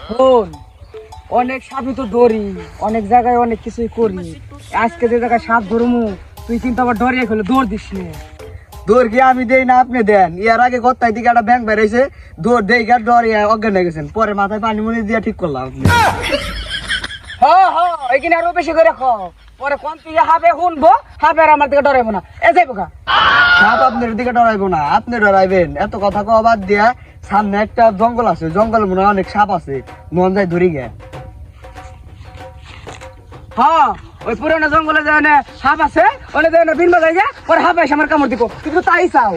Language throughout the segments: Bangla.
শোন, অনেক সাপই তো ধরি, অনেক জায়গায় অনেক কিছুই করি। আজকে যে জায়গায় সাপ ধরমু তুই কিন্তু আবার ডরিয়ে খেলে দৌড় দিস নে। দৌড় কি আমি দেই না আপনি দেন? ইয়ার আগে কোথায় দিকে একটা ব্যাংক বেড়েছে, দৌড় দেই গা ডরিয়ে অজ্ঞান হয়ে গেছেন, পরে মাথায় পানি মুনি দিয়ে ঠিক করলাম আপনি। এখানে আরো বেশি করে খাও, পরে কোন তুই হাবে শুনবো, হাবে আর আমার দিকে ডরাইবো না। এ যাইবো গা। সাপ আপনার দিকে ডরাইবো না, আপনি ডরাইবেন। এত কথা কওয়া বাদ দিয়া, সামনে একটা জঙ্গল আছে, জঙ্গল মনে হয় অনেক সাপ আছে, মন যায় ধরি গে। ওই পুরোনো জঙ্গলে যে সাপ আছে, ওনে যে বিনবা যায়, পরে হাবে এসে আমার কামড় দিব, কিন্তু তাই চাও।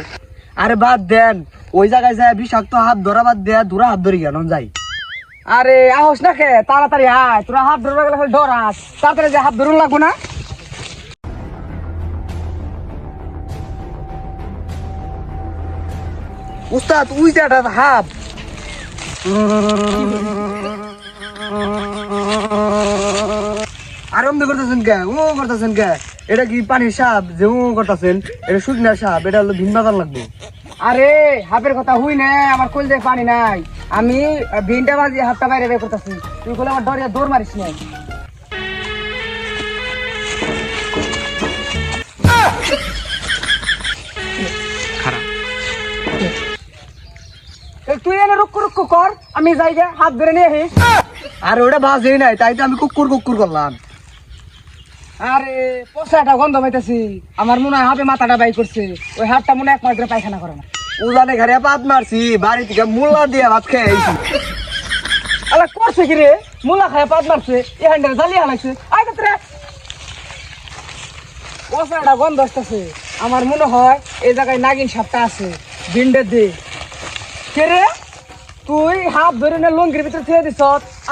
আরে বাদ দেন, ওই জায়গায় যায় বিষাক্ত হাত ধরা বাদ দেয়া দূরা হাত ধরি গে, নন যাই। আরে আহস না খে, তাড়াতাড়ি আয়, তোরা হাত ধরবে গেলে খালি ডরাস, তাড়াতাড়ি যে হাত ধরুন লাগবো না। উস্তাদ উই যে একটা হাত, আরম্ভ করতেছেন কে, ও করতেছেন কে? এটা কি পানির সাপ যে ও করতেছেন? এটা শুকনার সাপ, এটা হলো ভিন বাজার লাগবে। আরে হাপের কথা হুই না, আমার কল যে পানি নাই, আমি ভিনটা বাজি হাতটা বাইরে বের করতেছি, তুই বলে আমার ডরিয়া দৌড় মারিস না। তুই এনে রুক্কু রুক্কু কর, আমি যাই গে, হাত ধরে নিয়ে আসিস। আর ওটা বাজেই নাই, তাই তো আমি কুকুর কুকুর করলাম। আরে পয়সাটা গন্ধ পাইতেছি, আমার মনে হয় হাপে মাথাটা বাই করছে, ওই হাতটা মনে হয় এক মাস ধরে পায়খানা করে না। উজানে ঘরে পাত মারছি, বাড়ি থেকে মূলা দিয়ে ভাত খেয়ে আইছি। আলা করছে কি রে, মুলা খায় পাত মারছে, এই হ্যান্ডেল জ্বালিয়ে হালাইছে। আয় তো রে, পয়সাটা গন্ধ আসতেছে, আমার মনে হয় এই জায়গায় নাগিন সাপটা আছে, ভিন্ডের দে। কে রে, তুই হাত ধরে না লঙ্গির ভিতরে ছেড়ে দিছ,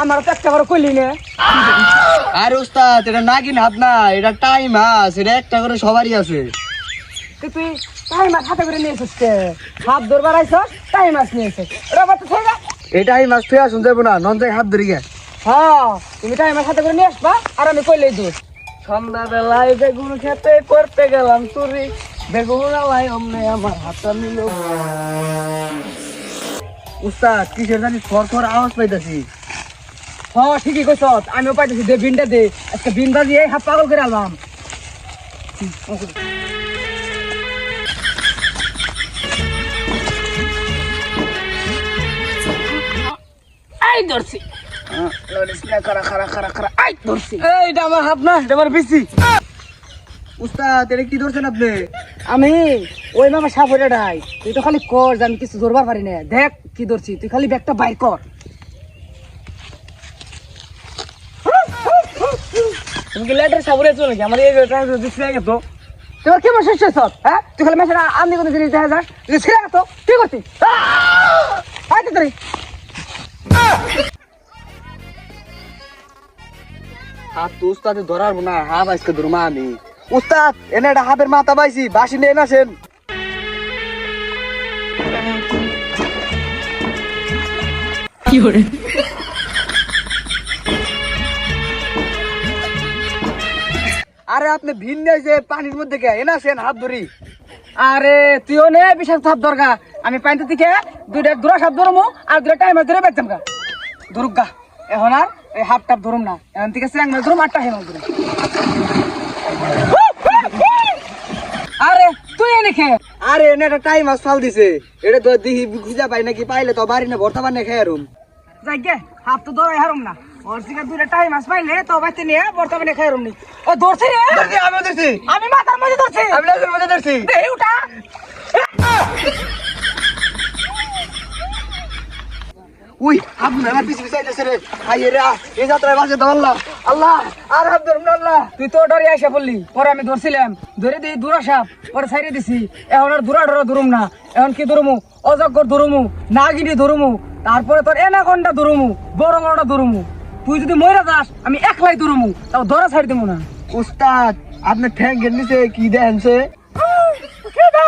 আমার তো একটা করে কইলি না। আরে উস্তাদ, এটা নাগিন হাত না, এটা টাইম মাছ, এটা একটা করে সবারই আছে। তুই টাই মাছ হাতে করে নিয়ে এসেছিস, হাত ধরবার আইস, টাই মাছ নিয়ে এসেছিস, ওটা আবার তো ছেড়ে দে। এটাই মাছ তুই আসুন যাবো না, নন যাই হাত ধরি গে। তুমি টাই মাছ হাতে করে নিয়ে আসবা, আর আমি কইলেই দোষ। সন্ধ্যাবেলায় বেগুন খেতে করতে গেলাম চুরি, বেগুন আলাই অমনে আমার হাতটা নিল। উস্তাদ কিসের জানি থর থর আওয়াজ পাইতাছি। ঠিকই কইছ, আমিও পাইতেছি, দে বিনটা দে, আজকে বিন বাজিয়ে হাত পাগল করে আলবাম। এই ধরছি, এইটা আমার হাত না, এটা আমার বেশি। উস্তাদ এটা কি ধরছেন আপনি? আমি ওই মামা সাপড়ে ডাই, তুই তো খালি কর যে আমি কিছু ধরবার পারি না। দেখ কি ধরছি, তুই খালি ব্যাগটা বাইর কর। তুমি কি লেটার সাপড়ে চলে নাকি? আমার এই ছিঁড়ে গেত, তোমার কেমন শেষ হয়েছ? হ্যাঁ, তুই খালি মেশাটা আমি কোনো জিনিস দেখা যাস, তুই ছিঁড়ে গেত, কি করছিস? তাড়াতাড়ি হাত তো উস্তাদে ধরার না, হাফ আজকে ধরমা আমি। উস্তাদ এনে একটা হাফের মাথা পাইছি, বাসি নিয়ে আসেন। কি করে? আরে আপনি ভিন্ন যে পানির মধ্যে কে এনে আসেন হাত ধরি। আরে তুইও নে বিশাল সাপ দরকার, আমি পানিতে থেকে দুইটা দূরা সাপ ধরমু, আর দুইটা টাইম ধরে বেচতাম গা ধরুক গা। এখন আর এই হাফ টাপ ধরুম না, এখন থেকে স্যাং মাছ ধরুম, আটটা হেমাল ধরুম। আরে তুই এনে খে। আরে এনে একটা টাইম মাছ ফাল দিছে, এটা তো দিহি খুঁজা পাই নাকি, পাইলে তো বাড়ি না ভর্তা বানিয়ে খেয়ে আরুম। যাই গে, হাফ তো ধরে হারুম না, ওর থেকে দুইটা টাইম মাছ পাইলে তো বাইতে নিয়ে বর্তমানে খেয়ে রুম নি। ও ধরছি রে, আমি ধরছি, আমি মাথার মধ্যে ধরছি, আমি লাজের মধ্যে ধরছি। দেহি উঠা। উই আপনি আমার পিছে পিছে আইতেছে রে, আইয়ে রে, এই যাত্রায় বাঁচে তো আল্লাহ, আল্লাহ আর হাত ধরুন না আল্লাহ। তুই তো ডরে আসা বললি, পরে আমি ধরছিলাম, ধরে দিই দূরা সাপ, পরে ছাইড়ে দিছি। এখন আর দূরা ডরা ধরুম না, এখন কি ধরমু, অজগর ধরমু, নাগিনি ধরমু, তারপরে তোর এনাকন্ডা ধরমু, বড় বড়টা ধরমু। তুই যদি মরে যাস আমি একলাই ধরমু, তাও ধরা ছাড়ি দেবো না। উস্তাদ আপনি ঠ্যাং নিচে কি দেখেনছে? কেডা